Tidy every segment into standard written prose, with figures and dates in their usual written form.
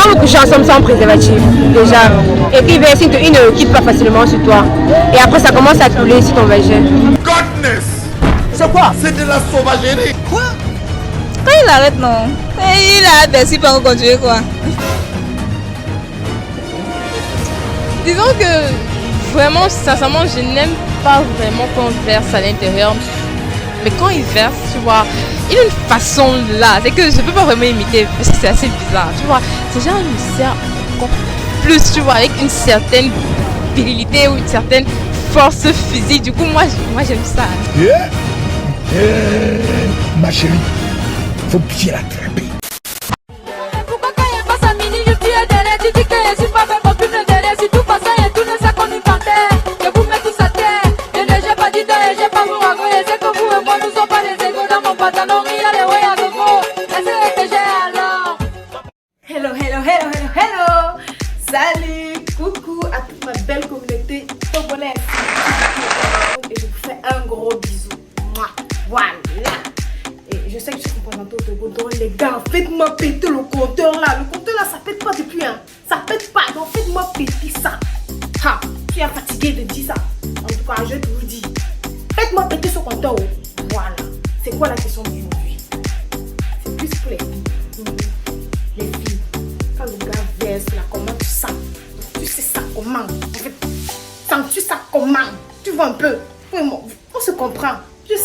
quand vous couchez ensemble sans préservatif, déjà, et puis il ne quitte pas facilement sur toi. Et après, ça commence à couler sur ton vagin. Godness! C'est quoi? C'est de la sauvagerie. Quoi? Quand il arrête, non. Et il a merci pour continuer, quoi. Disons que vraiment, sincèrement, je n'aime pas vraiment quand on verse à l'intérieur. Mais quand il verse, tu vois, il a une façon là. C'est que je ne peux pas vraiment imiter parce que c'est assez bizarre. Tu vois, c'est genre il me sert encore plus, tu vois, avec une certaine virilité ou une certaine force physique. Du coup, moi j'aime ça. Ma chérie, faut bien l'attraper. Pourquoi quand il passe à midi, je tire derrière, tu dis que je suis pas fait pour plus de derrière. Si tout passe et tout ne ça qu'on y tentait. Je vous mets tous à terre. Je ne j'ai pas dit et j'ai pas vous raconter. C'est que vous et moi nous sommes pas des égaux dans mon pantalon. Il y a les ouais à nouveau. Est-ce que j'ai alors? Hello, hello, hello, hello, hello. Salut, coucou à toute ma belle communauté togolaise. Et je vous fais un gros bisou. Mouah. Voilà. Et je sais que je suis composante au Togo. Donc les gars, faites-moi péter le compteur là. Le compteur là, ça pète pas depuis hein. Ça pète pas. Donc faites-moi péter ça. Ha, je suis fatiguée de dire ça. En tout cas, je vous dis. Faites-moi péter ce compteur. Voilà. C'est quoi la question d'aujourd'hui? C'est plus pour les filles. Les filles. Quand le gars verse là, comment tu sens? Tu sais ça comment? En fait, sens-tu ça comment? Tu vois un peu? Vraiment, on se comprend. Je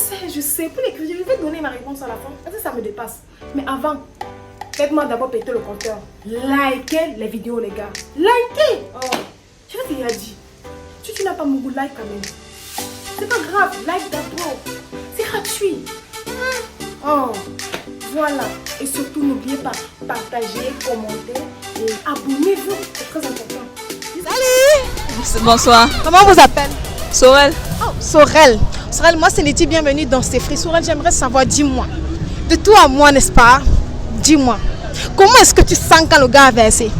sais. Pour les critiques, je vais donner ma réponse à la fin. Parce que ça me dépasse. Mais avant, faites-moi d'abord péter le compteur. Likez les vidéos, les gars. Likez! Oh, je vais te dire dit. Si tu n'as pas mon goût, like quand même. C'est pas grave, like d'abord. C'est gratuit. Oh, voilà. Et surtout, n'oubliez pas, partagez, commentez et abonnez-vous. C'est très important. Salut! Bonsoir. Comment vous appelez? Sorel. Oh, Sorel. Sorel, moi c'est Nettie, bienvenue dans C'est Free. Sorel, j'aimerais savoir, dis-moi, de toi à moi, n'est-ce pas? Dis-moi, comment est-ce que tu sens quand le gars a versé?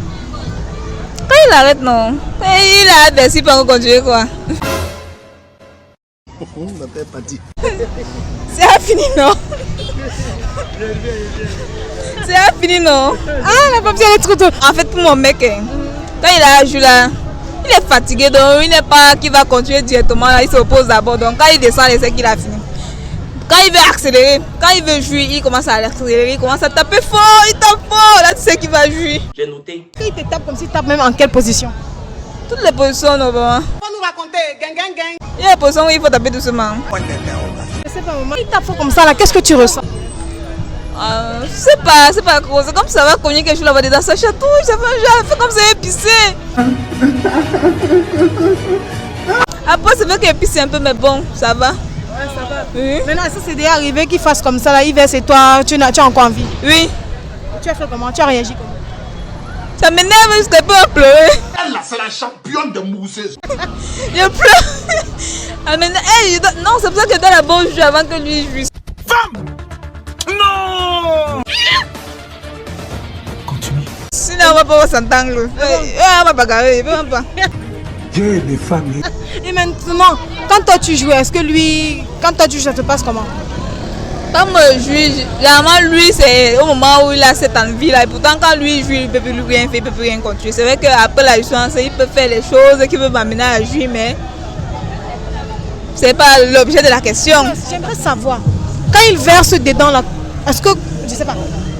Quand il arrête, non. Et il a merci pour continuer, quoi. C'est fini, non? C'est fini, non? Ah, la papier, elle est trop tôt. En fait, pour mon mec, quand il a joué là, il est fatigué, donc il n'est pas qui va continuer directement là, il s'oppose d'abord. Donc quand il descend, il sait qu'il a fini. Quand il veut accélérer, quand il veut jouer, il commence à accélérer, il commence à taper fort, il tape fort, là tu sais qu'il va jouer. J'ai noté. Il te tape comme s'il tape même en quelle position? Toutes les positions, non, bon. Faut nous raconter, gang. Il y a des positions où il faut taper doucement. Je sais pas, maman, il tape fort comme ça là, qu'est-ce que tu ressens? C'est pas gros, c'est comme ça va cogner quelque chose là-bas dedans, ça chatouille, ça fait comme ça épicé. Après c'est vrai qu'épicé un peu, mais bon, ça va. Ouais, ça va. Oui. Maintenant, ça c'est déjà arrivé qu'il fasse comme ça là, il verse et toi, tu as encore envie. Oui. Tu as fait comment? Tu as réagi comment? Ça m'énerve jusqu'à peu à pleurer. Elle là, c'est la championne de mousseuse. Je pleure. Ah, mais, hey, non, c'est pour ça que je donne la bonne joue avant que lui jouisse. Femme! Non! Continue. Sinon, on va pas s'entendre. On va bagarrer, il veut pas. Dieu les femmes. Et maintenant, quand toi tu joues, est-ce que lui, quand toi tu joues, ça te passe comment? Quand moi je joue, généralement lui c'est au moment où il a cette envie là. Et pourtant quand lui joue, il ne peut plus rien faire, il ne peut plus rien continuer. C'est vrai qu'après la jouissance, il peut faire les choses qui peuvent m'amener à jouer, mais c'est pas l'objet de la question. J'aimerais savoir, quand il verse dedans là, est-ce que, je sais pas,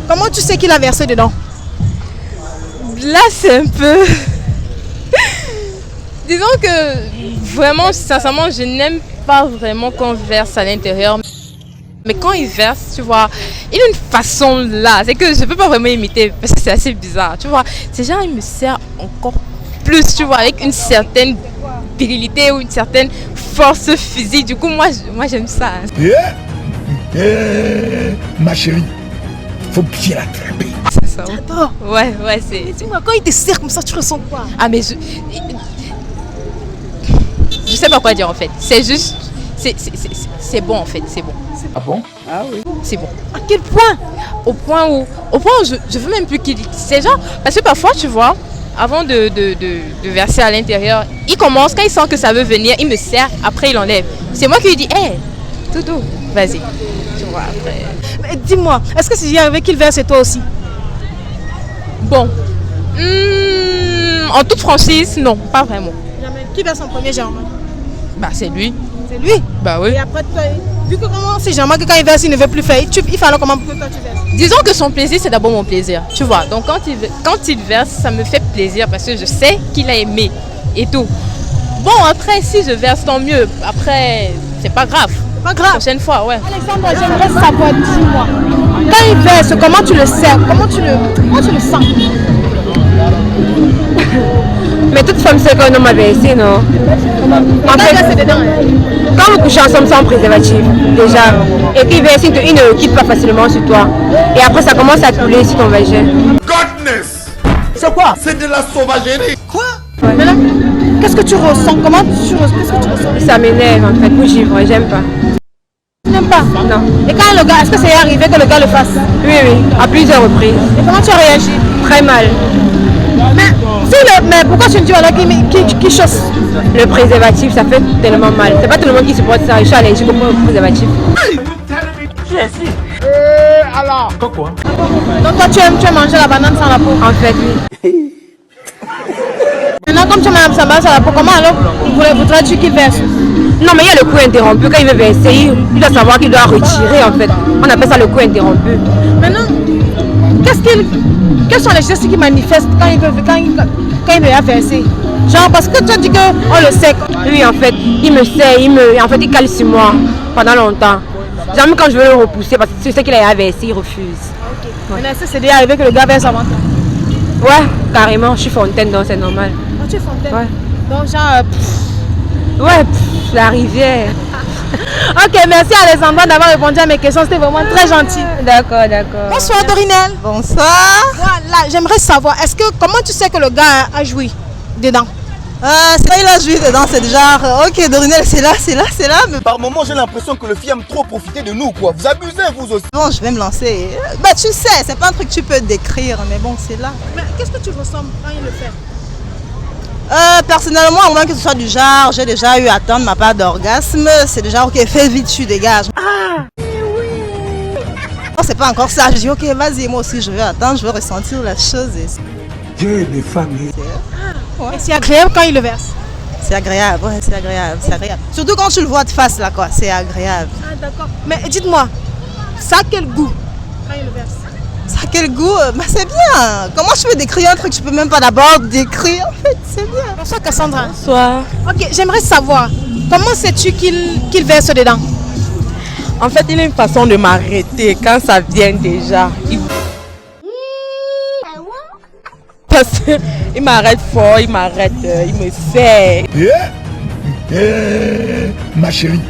comment tu sais qu'il a versé dedans? Là, c'est un peu... Disons que vraiment, sincèrement, je n'aime pas vraiment quand on verse à l'intérieur. Mais quand il verse, tu vois, il a une façon là. C'est que je ne peux pas vraiment imiter parce que c'est assez bizarre. Tu vois, c'est genre, il me sert encore plus, tu vois, avec une certaine virilité ou une certaine force physique. Du coup, moi j'aime ça. Ma chérie, faut bien l'attraper. C'est ça. J'adore. Ouais, c'est... Dis-moi, quand il te serre comme ça, tu ressens quoi? Ah, mais je sais pas quoi dire en fait. C'est juste... C'est bon en fait, c'est bon. Ah bon? Ah oui. C'est bon. À quel point? Au point où je veux même plus qu'il... C'est genre... Parce que parfois, tu vois, avant de verser à l'intérieur, il commence, quand il sent que ça veut venir, il me serre, après il enlève. C'est moi qui lui dis, hé, Toto, vas-y. Tu vois, après... Mais dis-moi, est-ce que c'est arrivé qu'il verse et toi aussi? Bon, En toute franchise, non, pas vraiment. Jamais. Qui verse son premier germain? Bah c'est lui. C'est lui. Bah oui. Et après, toi, vu que comment c'est germain que quand il verse, il ne veut plus faire, il fait alors comment pour que toi tu verses? Disons que son plaisir, c'est d'abord mon plaisir, tu vois. Donc quand il verse, ça me fait plaisir parce que je sais qu'il a aimé et tout. Bon, après, si je verse, tant mieux. Après, c'est pas grave. Pas grave. Prochaine fois, ouais. Alexandre, j'aimerais savoir, dis-moi, quand il verse, comment tu le sais? Comment tu le sens? Mais toute femme sait qu'un homme a versé, non? En fait, quand vous couchez ensemble sans préservatif, déjà, et qu'il verse, il ne quitte pas facilement sur toi. Et après, ça commence à couler sur ton vagin. Godness. C'est quoi? C'est de la sauvagerie. Maintenant, qu'est-ce que tu ressens? Qu'est-ce que tu ressens? Ça m'énerve, en fait, pour givre, j'aime pas. Tu n'aimes pas? Non. Et quand le gars, est-ce que c'est arrivé que le gars le fasse? Oui, à plusieurs reprises. Et comment tu as réagi? Très mal. Mais pourquoi tu me dis voilà qui chausse? Le préservatif, ça fait tellement mal. C'est pas tout le monde qui supporte ça. Je suis allergique au préservatif. Donc toi tu aimes manger la banane sans la peau? En fait, oui. Maintenant comme tu aimes sa banane sans la peau, comment alors voudrais-tu qu'il verse? Non, mais il y a le coup interrompu. Quand il veut verser, il doit savoir qu'il doit retirer, en fait. On appelle ça le coup interrompu. Maintenant, quels sont les gestes qui manifestent quand il veut verser? Genre parce que tu as dit qu'on le sait. Lui, en fait, il me sait, il cale sur moi pendant longtemps. Jamais quand je veux le repousser, parce que je sais qu'il a versé, il refuse. Maintenant, est-ce que c'est déjà arrivé que le gars verse avant toi? Ouais, carrément, je suis fontaine, donc c'est normal. Oh, tu es fontaine? Ouais. Donc genre... Ouais, la rivière. Ok, merci Alexandra d'avoir répondu à mes questions, c'était vraiment très gentil. D'accord. Bonsoir Dorinel. Bonsoir. Voilà, j'aimerais savoir, comment tu sais que le gars a joui dedans? C'est quand il a joué dedans, c'est déjà... Ok, Dorinel, c'est là. Mais Par moment, j'ai l'impression que le film aime trop profiter de nous, quoi. Vous abusez, vous aussi. bon, je vais me lancer. Bah, tu sais, c'est pas un truc que tu peux décrire, mais bon, c'est là. Mais qu'est-ce que tu ressens quand il le fait? Personnellement, au moins que ce soit du genre, j'ai déjà eu à attendre ma part d'orgasme, c'est déjà ok, fais vite, tu dégages. Non, c'est pas encore ça, je dis ok, vas-y, moi aussi je vais attendre, je veux ressentir la chose. Dieu des femmes. Et c'est agréable quand il le verse? C'est agréable, ouais, c'est agréable. Surtout quand tu le vois de face là, quoi, c'est agréable. Ah d'accord. Mais dites-moi, ça a quel goût quand il le verse? Ça a quel goût? Bah c'est bien. Comment je peux décrire un truc que je peux même pas d'abord décrire? En fait, c'est bien. Bonsoir Cassandra. Bonsoir. Ok, j'aimerais savoir, comment sais-tu qu'il verse dedans? En fait, il a une façon de m'arrêter quand ça vient déjà. Parce qu'il m'arrête fort, il me sait. Ma chérie,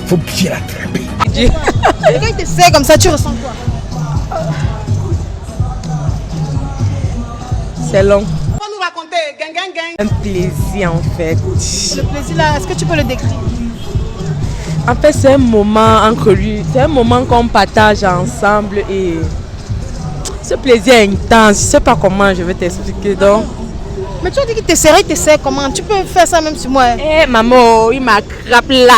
faut bien l'attraper. Et quand il te serre comme ça, tu ressens quoi? C'est long. On nous raconter, gang. Un plaisir en fait. Le plaisir là, est-ce que tu peux le décrire? En fait, c'est un moment entre lui, c'est un moment qu'on partage ensemble et ce plaisir est intense. Je sais pas comment je vais t'expliquer donc. Mais tu as dit qu'il te serrait, il te serre comment? Tu peux faire ça même sur moi. Eh maman, il m'a crappé là.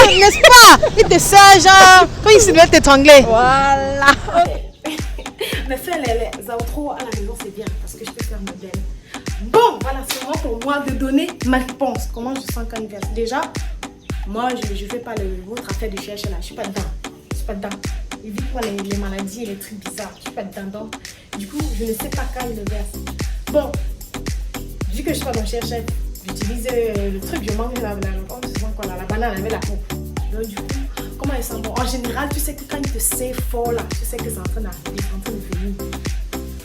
N'est-ce pas? Il te serre genre, quand il se met t'étrangler. Voilà. Mais faire les outros à la maison, c'est bien parce que je peux faire modèle. Bon, voilà, c'est vraiment pour moi de donner ma réponse. Comment je sens quand il verse? Déjà, moi, je fais pas votre affaire de chercher là. Je suis pas dedans. Évite moi les maladies et les trucs bizarres. Je suis pas dedans. Donc, du coup, je ne sais pas quand il le verse. Bon, vu que je suis pas dans chercher, j'utilise le truc, je mange la banane avec la peau. Donc, du coup, comment il sent bon? En général, tu sais que quand il te serre fort là, tu sais que c'est en train d'arriver, c'est en train de venir.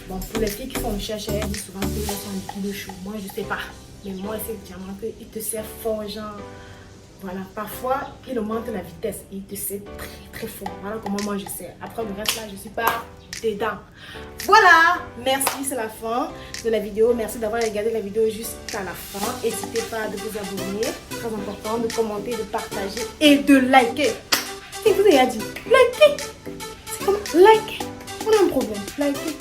Bon, pour les filles qui font le chercher, elles disent souvent qu'ils sont un kilo chaud. Moi, je sais pas. Mais moi, c'est vraiment qu'il te serre fort, genre. Voilà, parfois, il augmente la vitesse et il te serre très très fort. Voilà comment moi je sais. Après le reste là, je suis pas dedans. Voilà, merci, c'est la fin de la vidéo. Merci d'avoir regardé la vidéo jusqu'à la fin. N'hésitez pas de vous abonner, très important, de commenter, de partager et de liker. Si vous avez dit, liker, c'est comme liker. On a un problème, liker.